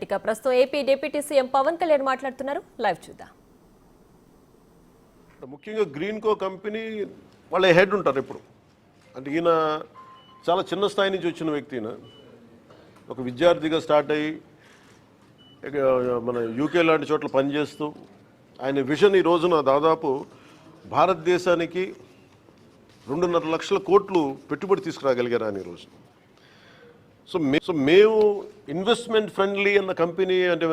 భేటీగా ప్రస్తుతం AP deputy CM Pawan Kalyan మాట్లాడుతున్నారు. Live చూద్దాం. ముఖ్యంగా గ్రీన్కో కంపెనీ వాళ్ళ హెడ్ ఉంటారు ఇప్పుడు. అంటే ఈయన చాలా చిన్న స్థాయి నుంచి వచ్చిన వ్యక్తి. ఈయన ఒక విద్యార్థిగా స్టార్ట్ అయ్యి మన యూకే లాంటి చోట్ల పనిచేస్తూ ఆయన విజన్ ఈ రోజున దాదాపు భారతదేశానికి 2.5 లక్షల కోట్లు పెట్టుబడి తీసుకురాగలిగారు ఆయన ఈరోజు. సో మేము ఇన్వెస్ట్మెంట్ ఫ్రెండ్లీ అన్న కంపెనీ అంటే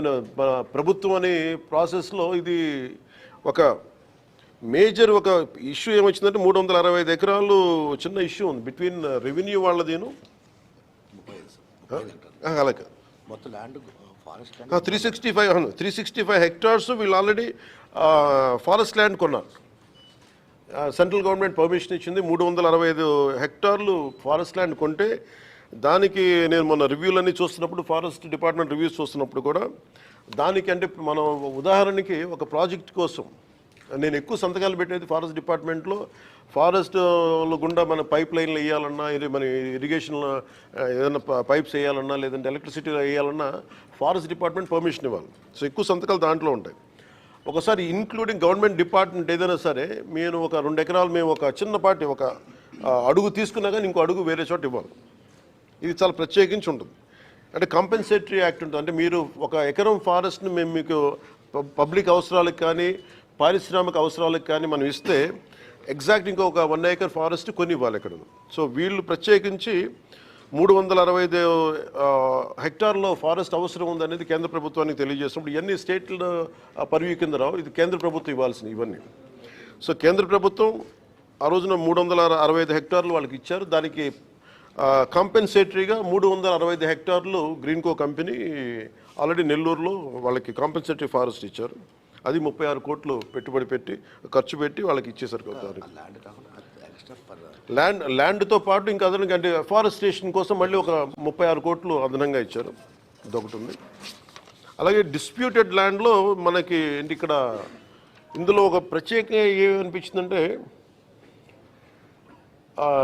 ప్రభుత్వం అనే ప్రాసెస్లో ఇది ఒక మేజర్ ఒక ఇష్యూ ఏమొచ్చిందంటే 365 ఎకరాలు చిన్న ఇష్యూ ఉంది బిట్వీన్ రెవెన్యూ వాళ్ళదేను అలాగే మొత్తం ల్యాండ్ 365 హెక్టార్స్ వీళ్ళు ఆల్రెడీ ఫారెస్ట్ ల్యాండ్ కొన్నారు. సెంట్రల్ గవర్నమెంట్ పర్మిషన్ ఇచ్చింది. 365 హెక్టార్లు ఫారెస్ట్ ల్యాండ్ కొంటే దానికి నేను మొన్న రివ్యూలన్నీ చూస్తున్నప్పుడు ఫారెస్ట్ డిపార్ట్మెంట్ రివ్యూస్ చూస్తున్నప్పుడు కూడా దానికి అంటే మనం ఉదాహరణకి ఒక ప్రాజెక్ట్ కోసం నేను ఎక్కువ సంతకాలు పెట్టేది ఫారెస్ట్ డిపార్ట్మెంట్లో. ఫారెస్ట్ గుండా మన పైప్ లైన్లు వేయాలన్నా మన ఇరిగేషన్లో ఏదైనా పైప్స్ వేయాలన్నా లేదంటే ఎలక్ట్రిసిటీ వేయాలన్నా ఫారెస్ట్ డిపార్ట్మెంట్ పర్మిషన్ ఇవ్వాలి. సో ఎక్కువ సంతకాలు దాంట్లో ఉంటాయి. ఒకసారి ఇంక్లూడింగ్ గవర్నమెంట్ డిపార్ట్మెంట్ ఏదైనా సరే నేను ఒక 2 ఎకరాలు మేము ఒక చిన్నపాటి ఒక అడుగు తీసుకున్నా కానీ ఇంకో అడుగు వేరే చోట ఇవ్వాలి. ఇది చాలా ప్రత్యేకించి ఉంటుంది. అంటే కాంపెన్సేటరీ యాక్ట్ ఉంటుంది. అంటే మీరు ఒక ఎకరం ఫారెస్ట్ని మేము మీకు పబ్లిక్ అవసరాలకు కానీ పారిశ్రామిక అవసరాలకు కానీ మనం ఇస్తే ఎగ్జాక్ట్ ఇంకొక 1 ఏకర్ ఫారెస్ట్ కొని ఇవ్వాలి ఇక్కడ. సో వీళ్ళు ప్రత్యేకించి 365 హెక్టార్లో ఫారెస్ట్ అవసరం ఉందనేది కేంద్ర ప్రభుత్వానికి తెలియజేసినప్పుడు ఇవన్నీ స్టేట్ల పరివ్యూ కింద రావు. ఇది కేంద్ర ప్రభుత్వం ఇవ్వాల్సినవి ఇవన్నీ. సో కేంద్ర ప్రభుత్వం ఆ రోజున 365 హెక్టార్లు వాళ్ళకి ఇచ్చారు. దానికి కాంపెన్సేటరీగా 365 హెక్టార్లు గ్రీన్కో కంపెనీ ఆల్రెడీ నెల్లూరులో వాళ్ళకి కాంపెన్సేటరీ ఫారెస్ట్ ఇచ్చారు. అది 36 కోట్లు పెట్టుబడి పెట్టి ఖర్చు పెట్టి వాళ్ళకి ఇచ్చేసారు. ల్యాండ్తో పాటు ఇంకా అదనంగా అంటే ఫారెస్టేషన్ కోసం మళ్ళీ ఒక 36 కోట్లు అదనంగా ఇచ్చారు. ఇదొకటి ఉంది. అలాగే డిస్ప్యూటెడ్ ల్యాండ్లో మనకి ఏంటి ఇక్కడ ఇందులో ఒక ప్రత్యేకంగా ఏమనిపించిందంటే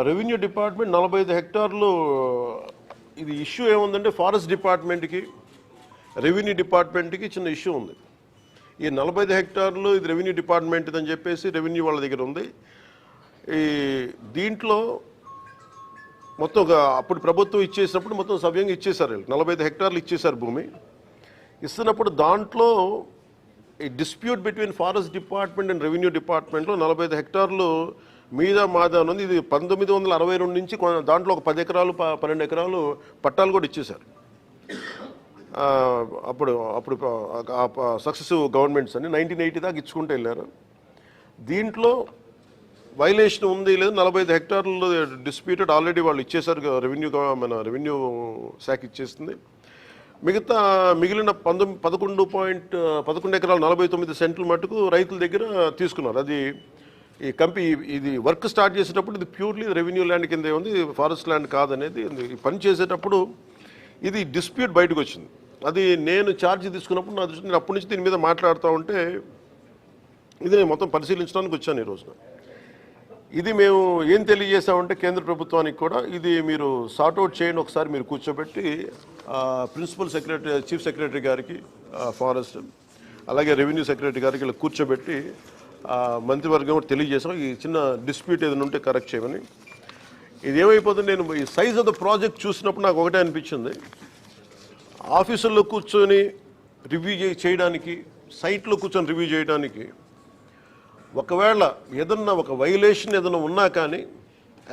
రెవెన్యూ డిపార్ట్మెంట్ 45 హెక్టార్లు ఇది ఇష్యూ ఏముందంటే ఫారెస్ట్ డిపార్ట్మెంట్కి రెవెన్యూ డిపార్ట్మెంట్కి చిన్న ఇష్యూ ఉంది. ఈ 45 హెక్టార్లు ఇది రెవెన్యూ డిపార్ట్మెంట్ అని చెప్పేసి రెవెన్యూ వాళ్ళ దగ్గర ఉంది. ఈ దీంట్లో మొత్తం అప్పుడు ప్రభుత్వం ఇచ్చేసినప్పుడు మొత్తం సవ్యంగా ఇచ్చేశారు. 45 హెక్టార్లు ఇచ్చేశారు భూమి. ఇస్తున్నప్పుడు దాంట్లో ఈ dispute between forest department and revenue డిపార్ట్మెంట్లో 45 హెక్టార్లు మీద మాదా ఉంది. ఇది 1962 నుంచి దాంట్లో ఒక 10 ఎకరాలు 12 ఎకరాలు పట్టాలు కూడా ఇచ్చేశారు. అప్పుడు సక్సెసివ్ గవర్నమెంట్స్ అని 1980 దాకా ఇచ్చుకుంటూ వెళ్ళారు. దీంట్లో వైలేషన్ ఉంది లేదు 45 హెక్టార్లు డిస్ప్యూటెడ్ ఆల్రెడీ వాళ్ళు ఇచ్చేశారు. రెవెన్యూ శాఖ ఇచ్చేస్తుంది. మిగిలిన 11 ఎకరాలు 49 సెంట్లు మటుకు రైతుల దగ్గర తీసుకున్నారు. అది ఈ ఇది వర్క్ స్టార్ట్ చేసేటప్పుడు ఇది ప్యూర్లీ రెవెన్యూ ల్యాండ్ కింద ఉంది, ఫారెస్ట్ ల్యాండ్ కాదనేది ఈ పని చేసేటప్పుడు ఇది డిస్ప్యూట్ బయటకు వచ్చింది. అది నేను ఛార్జ్ తీసుకున్నప్పుడు నా దృష్టి నేను అప్పటి నుంచి దీని మీద మాట్లాడుతూ ఉంటే ఇది నేను మొత్తం పరిశీలించడానికి వచ్చాను ఈ రోజున. ఇది మేము ఏం తెలియజేసామంటే కేంద్ర ప్రభుత్వానికి కూడా ఇది మీరు సార్ట్అవుట్ చేయండి, ఒకసారి మీరు కూర్చోబెట్టి ప్రిన్సిపల్ సెక్రటరీ చీఫ్ సెక్రటరీ గారికి ఫారెస్ట్ అలాగే రెవెన్యూ సెక్రటరీ గారికి ఇలా కూర్చోబెట్టి మంత్రివర్గం కూడా తెలియజేసాం ఈ చిన్న డిస్ప్యూట్ ఏదైనా ఉంటే కరెక్ట్ చేయమని. ఇది ఏమైపోతుంది నేను ఈ సైజ్ ఆఫ్ ద ప్రాజెక్ట్ చూసినప్పుడు నాకు ఒకటే అనిపించింది. ఆఫీసుల్లో కూర్చొని రివ్యూ చేయడానికి సైట్లో కూర్చొని రివ్యూ చేయడానికి ఒకవేళ ఏదన్నా ఒక వైలేషన్ ఏదైనా ఉన్నా కానీ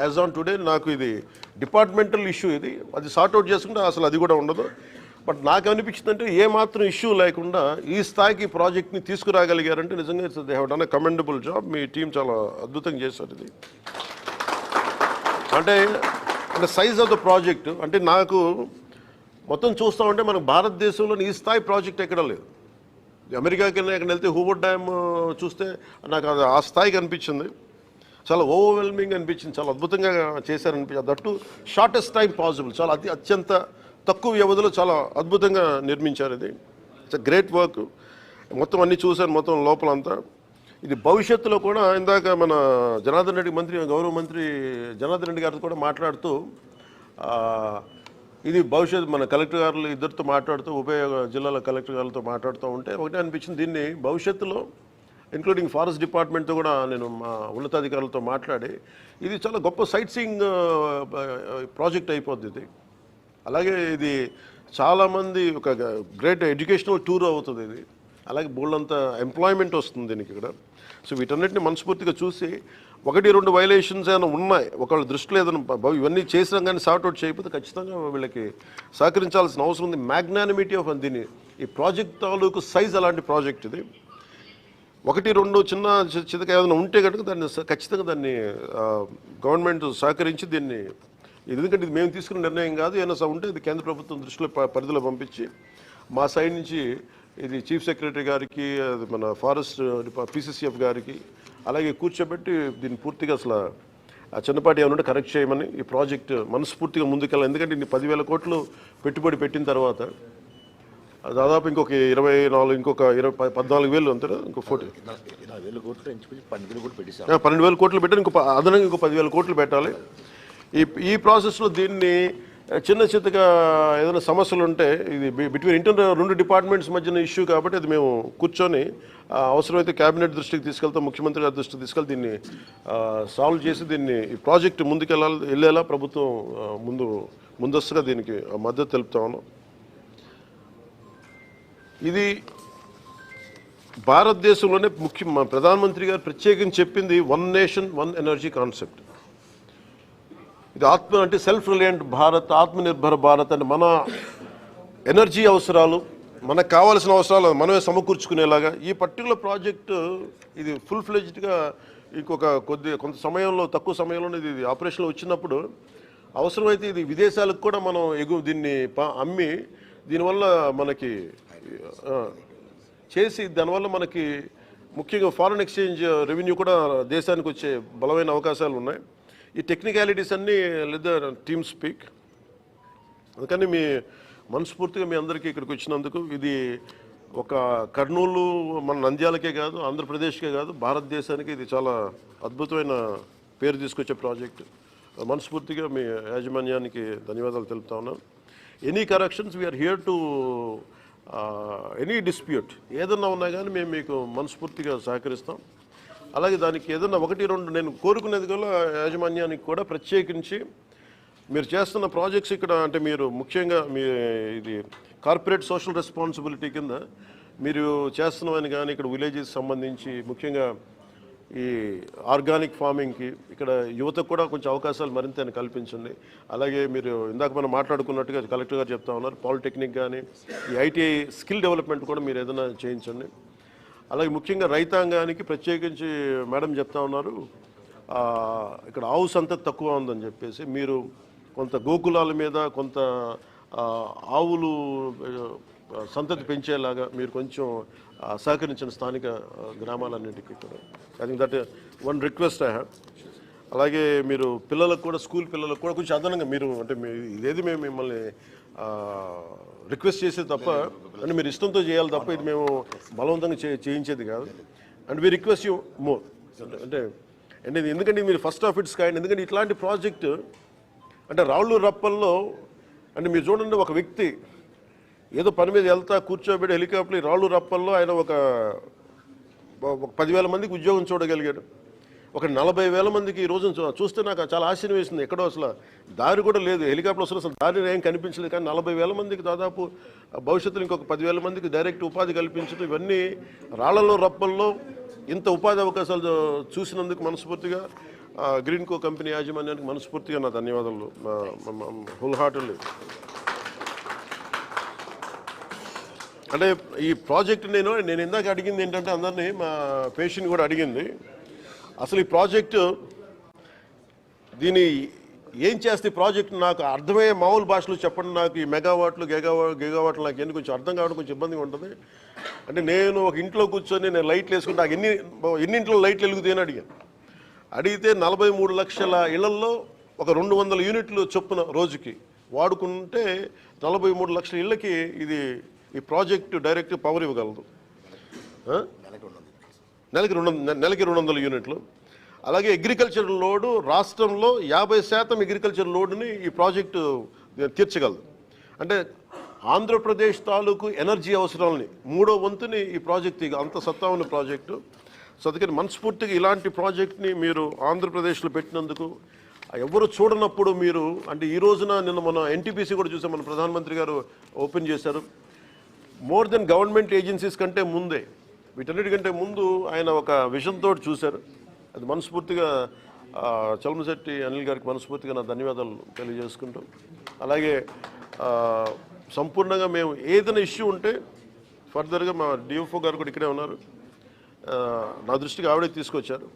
యాజ్ ఆన్ టుడే నాకు ఇది డిపార్ట్మెంటల్ ఇష్యూ ఇది అది సార్ట్అవుట్ చేసుకుంటే అసలు అది కూడా ఉండదు. బట్ నాకు అనిపించిందంటే ఏమాత్రం ఇష్యూ లేకుండా ఈ స్థాయికి ప్రాజెక్ట్ని తీసుకురాగలిగారంటే నిజంగా they have done a commendable job. Me team చాలా అద్భుతంగా చేశారు. ఇది అంటే సైజ్ ఆఫ్ ద ప్రాజెక్ట్ అంటే నాకు మొత్తం చూస్తూ ఉంటే మనకు భారతదేశంలో ఈ స్థాయి ప్రాజెక్ట్ ఎక్కడ లేదు. అమెరికాకి ఎక్కడ వెళ్తే హూవర్డ్ డ్యామ్ చూస్తే నాకు అది ఆ స్థాయికి అనిపించింది. చాలా ఓవర్వెల్మింగ్ అనిపించింది. చాలా అద్భుతంగా చేశారనిపించింది. That shortest time possible. చాలా అత్యంత తక్కువ వ్యవధిలో చాలా అద్భుతంగా నిర్మించారు. ఇది ఇట్స్ అ గ్రేట్ వర్క్. మొత్తం అన్నీ చూశాను మొత్తం లోపలంతా. ఇది భవిష్యత్తులో కూడా ఇందాక మన జనార్దన్ రెడ్డి గౌరవ మంత్రి జనార్దన్ రెడ్డి గారితో కూడా మాట్లాడుతూ ఇది భవిష్యత్తు మన కలెక్టర్ గారులు ఇద్దరితో మాట్లాడుతూ ఉభయ జిల్లాల కలెక్టర్ గారులతో మాట్లాడుతూ ఉంటే ఒకటే అనిపించింది, దీన్ని భవిష్యత్తులో ఇంక్లూడింగ్ ఫారెస్ట్ డిపార్ట్మెంట్తో కూడా నేను మా ఉన్నతాధికారులతో మాట్లాడి ఇది చాలా గొప్ప సైట్ సీయింగ్ ప్రాజెక్ట్ అయిపోద్ది ఇది. అలాగే ఇది చాలామంది ఒక గ్రేట్ ఎడ్యుకేషనల్ టూర్ అవుతుంది ఇది. అలాగే బోల్డంత ఎంప్లాయ్మెంట్ వస్తుంది దీనికి ఇక్కడ. సో వీటన్నిటిని మనస్ఫూర్తిగా చూసి 1-2 వైలేషన్స్ ఏమైనా ఉన్నాయి ఒకళ్ళ దృష్టిలో ఏదైనా ఇవన్నీ చేసినా కానీ సార్ట్అవుట్ చేయకపోతే ఖచ్చితంగా వీళ్ళకి సహకరించాల్సిన అవసరం ఉంది. మ్యాగ్నానిమిటీ ఆఫ్ దీన్ని ఈ ప్రాజెక్ట్ తాలూకు సైజ్ అలాంటి ప్రాజెక్ట్ ఇది. 1-2 చిన్న చితక ఏదైనా ఉంటే కనుక దాన్ని ఖచ్చితంగా దాన్ని గవర్నమెంట్ సహకరించి దీన్ని, ఎందుకంటే ఇది మేము తీసుకున్న నిర్ణయం కాదు, ఏమైనా ఉంటే ఇది కేంద్ర ప్రభుత్వం దృష్టిలో పరిధిలో పంపించి మా సైడ్ నుంచి ఇది చీఫ్ సెక్రటరీ గారికి, అది మన ఫారెస్ట్ PCCF గారికి అలాగే కూర్చోబెట్టి దీన్ని పూర్తిగా అసలు చిన్నపాటి ఏమన్నా కరెక్ట్ చేయమని ఈ ప్రాజెక్ట్ మనస్ఫూర్తిగా ముందుకెళ్ళాలి. ఎందుకంటే ఇన్ని 10,000 కోట్లు పెట్టుబడి పెట్టిన తర్వాత దాదాపు ఇంకొక 24 ఇంకొక 14,000 అంతేనా, ఇంకో 12,000 కోట్లు 12,000 కోట్లు పెట్టేశారు. 12,000 కోట్లు పెట్టాలి, ఇంకో అదనంగా ఇంకో 10,000 కోట్లు పెట్టాలి. ఈ ప్రాసెస్లో దీన్ని చిన్న చిత్తగా ఏదైనా సమస్యలు ఉంటే ఇది బిట్వీన్ ఇంటర్నల్ 2 డిపార్ట్మెంట్స్ మధ్యన ఇష్యూ కాబట్టి అది మేము కూర్చొని అవసరమైతే కేబినెట్ దృష్టికి తీసుకెళ్తాం, ముఖ్యమంత్రి గారి దృష్టికి తీసుకెళ్తే దీన్ని సాల్వ్ చేసి దీన్ని ఈ ప్రాజెక్ట్ వెళ్ళేలా ప్రభుత్వం ముందస్తుగా దీనికి మద్దతు తెలుపుతా ఉన్నాం. ఇది భారతదేశంలోనే ప్రధానమంత్రి గారు ప్రత్యేకించి చెప్పింది 1 నేషన్ 1 ఎనర్జీ కాన్సెప్ట్. ఇది అంటే సెల్ఫ్ రిలయంట్ భారత్, ఆత్మనిర్భర భారత్ అంటే మన ఎనర్జీ అవసరాలు, మనకు కావాల్సిన అవసరాలు మనమే సమకూర్చుకునేలాగా ఈ పర్టికులర్ ప్రాజెక్టు ఇది ఫుల్ ఫ్లెడ్జ్డ్గా ఇంకొక కొంత సమయంలో, తక్కువ సమయంలోనే ఇది ఆపరేషన్లో వచ్చినప్పుడు అవసరమైతే ఇది విదేశాలకు కూడా మనం దీన్ని అమ్మి దీనివల్ల మనకి చేసి దానివల్ల మనకి ముఖ్యంగా ఫారెన్ ఎక్స్చేంజ్ రెవెన్యూ కూడా దేశానికి వచ్చే బలమైన అవకాశాలు ఉన్నాయి. ఈ టెక్నికాలిటీస్ అన్నీ లేదా టీమ్ స్పీక్. అందుకని మనస్ఫూర్తిగా మీ అందరికీ ఇక్కడికి వచ్చినందుకు ఇది ఒక కర్నూలు మన నంద్యాలకే కాదు, ఆంధ్రప్రదేశ్కే కాదు, భారతదేశానికి ఇది చాలా అద్భుతమైన పేరు తీసుకొచ్చే ప్రాజెక్టు. మనస్ఫూర్తిగా మీ యాజమాన్యానికి ధన్యవాదాలు తెలుపుతా ఉన్నాను. Any corrections we are here to any dispute ఏదన్నా ఉన్నా కానీ మేము మీకు మనస్ఫూర్తిగా సహకరిస్తాం. అలాగే దానికి ఏదన్నా 1-2 నేను కోరుకునేది కూడా యాజమాన్యానికి కూడా ప్రత్యేకించి మీరు చేస్తున్న ప్రాజెక్ట్స్ ఇక్కడ అంటే మీరు ముఖ్యంగా ఇది కార్పొరేట్ సోషల్ రెస్పాన్సిబిలిటీ కింద మీరు చేస్తున్నవని కానీ ఇక్కడ విలేజెస్ సంబంధించి ముఖ్యంగా ఈ ఆర్గానిక్ ఫార్మింగ్కి ఇక్కడ యువతకు కూడా కొంచెం అవకాశాలు మరింత కల్పించండి. అలాగే మీరు ఇందాక మనం మాట్లాడుకున్నట్టుగా కలెక్టర్ గారు చెప్తా ఉన్నారు, పాలిటెక్నిక్ కానీ ఈ ITI స్కిల్ డెవలప్మెంట్ కూడా మీరు ఏదైనా చేయించండి. అలాగే ముఖ్యంగా రైతాంగానికి ప్రత్యేకించి మేడం చెప్తా ఉన్నారు, ఇక్కడ ఆవు సంతతి తక్కువ ఉందని చెప్పేసి మీరు కొంత గోకులాల మీద కొంత ఆవులు సంతతి పెంచేలాగా మీరు కొంచెం సహకరించిన స్థానిక గ్రామాలన్నింటికీ కూడా. I think that 1 request I have. అలాగే మీరు పిల్లలకు కూడా, స్కూల్ పిల్లలకు కూడా కొంచెం అదనంగా మీరు అంటే ఇదేది మేము మిమ్మల్ని రిక్వెస్ట్ చేసేది తప్ప, అంటే మీరు ఇష్టంతో చేయాలి తప్ప ఇది మేము బలవంతంగా చేయించేది కాదు. And we request you more అంటే ఎందుకంటే మీరు ఫస్ట్ ఆఫ్ ఇట్స్ కైండ్. ఎందుకంటే ఇట్లాంటి ప్రాజెక్టు అంటే రాళ్ళు రప్పల్లో అంటే మీరు చూడండి, ఒక వ్యక్తి ఏదో పని మీద వెళ్తా కూర్చోబెట్టి హెలికాప్టర్ రాళ్ళు రప్పల్లో ఆయన ఒక 10,000 మందికి ఉద్యోగం చూడగలిగాడు. ఒక 40,000 మందికి ఈ రోజు చూస్తే నాకు చాలా ఆశ్చర్యం వేసింది. ఎక్కడో అసలు దారి కూడా లేదు, హెలికాప్టర్ అసలు దారి ఏం కనిపించలేదు. కానీ 40,000 మందికి దాదాపు భవిష్యత్తులో ఇంకొక 10,000 మందికి డైరెక్ట్ ఉపాధి కల్పించడం, ఇవన్నీ రాళ్లలో రప్పల్లో ఇంత ఉపాధి అవకాశాలు చూసినందుకు మనస్ఫూర్తిగా గ్రీన్కో కంపెనీ యాజమాన్యానికి మనస్ఫూర్తిగా నా ధన్యవాదాలు. Whole heartedly. అంటే ఈ ప్రాజెక్ట్ నేను ఇందాక అడిగింది ఏంటంటే అందరినీ, మా పేషెంట్ కూడా అడిగింది, అసలు ఈ ప్రాజెక్టు దీన్ని ఏం చేస్తే ఈ ప్రాజెక్టు నాకు అర్థమయ్యే మామూలు భాషలో చెప్పండి. నాకు ఈ మెగావాట్లు గిగావాట్లు నాకు ఎందుకు కొంచెం అర్థం కావడం కొంచెం ఇబ్బందిగా ఉంటుంది. అంటే నేను ఒక ఇంట్లో కూర్చొని నేను లైట్లు వేసుకుంటే నాకు ఎన్నింట్లో లైట్లు వెలుగుతాయని అడిగితే 43 లక్షల ఇళ్లల్లో ఒక 200 యూనిట్లు చొప్పున రోజుకి వాడుకుంటే 43 లక్షల ఇళ్ళకి ఈ ప్రాజెక్టు డైరెక్ట్ పవర్ ఇవ్వగలదు. నెలకి 200 యూనిట్లు. అలాగే అగ్రికల్చర్ లోడు రాష్ట్రంలో 50% అగ్రికల్చర్ లోడుని ఈ ప్రాజెక్టు తీర్చగలదు. అంటే ఆంధ్రప్రదేశ్ తాలూకు ఎనర్జీ అవసరాలని 3వ వంతుని ఈ ప్రాజెక్ట్ అంత సత్తా ఉన్న ప్రాజెక్టు. సో అందుకని మనస్ఫూర్తిగా ఇలాంటి ప్రాజెక్ట్ని మీరు ఆంధ్రప్రదేశ్లో పెట్టినందుకు ఎవరు చూడనప్పుడు మీరు అంటే ఈ రోజున నిన్న మన ఎన్టీపీసీ కూడా చూసాం, మన ప్రధానమంత్రి గారు ఓపెన్ చేశారు. మోర్ దెన్ గవర్నమెంట్ ఏజెన్సీస్ కంటే ముందే వీటన్నిటికంటే ముందు ఆయన ఒక విజన్ తోటి చూశారు. అది మనస్ఫూర్తిగా చలమశెట్టి అనిల్ గారికి మనస్ఫూర్తిగా నా ధన్యవాదాలు తెలియజేసుకుంటాం. అలాగే సంపూర్ణంగా మేము ఏదైనా ఇష్యూ ఉంటే ఫర్దర్గా మా డిఎఫ్ఓ గారు కూడా ఇక్కడే ఉన్నారు, నా దృష్టికి ఆవిడే తీసుకొచ్చారు.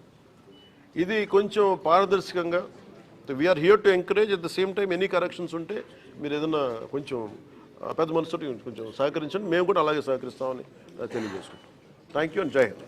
ఇది కొంచెం పారదర్శకంగా we are here to encourage. At the same time any corrections ఉంటే మీరు ఏదైనా కొంచెం పెద్ద మనసుతో కొంచెం సహకరించండి, మేము కూడా అలాగే సహకరిస్తామని తెలియజేసుకుంటాం. థ్యాంక్ యూ అండ్ జై హింద్.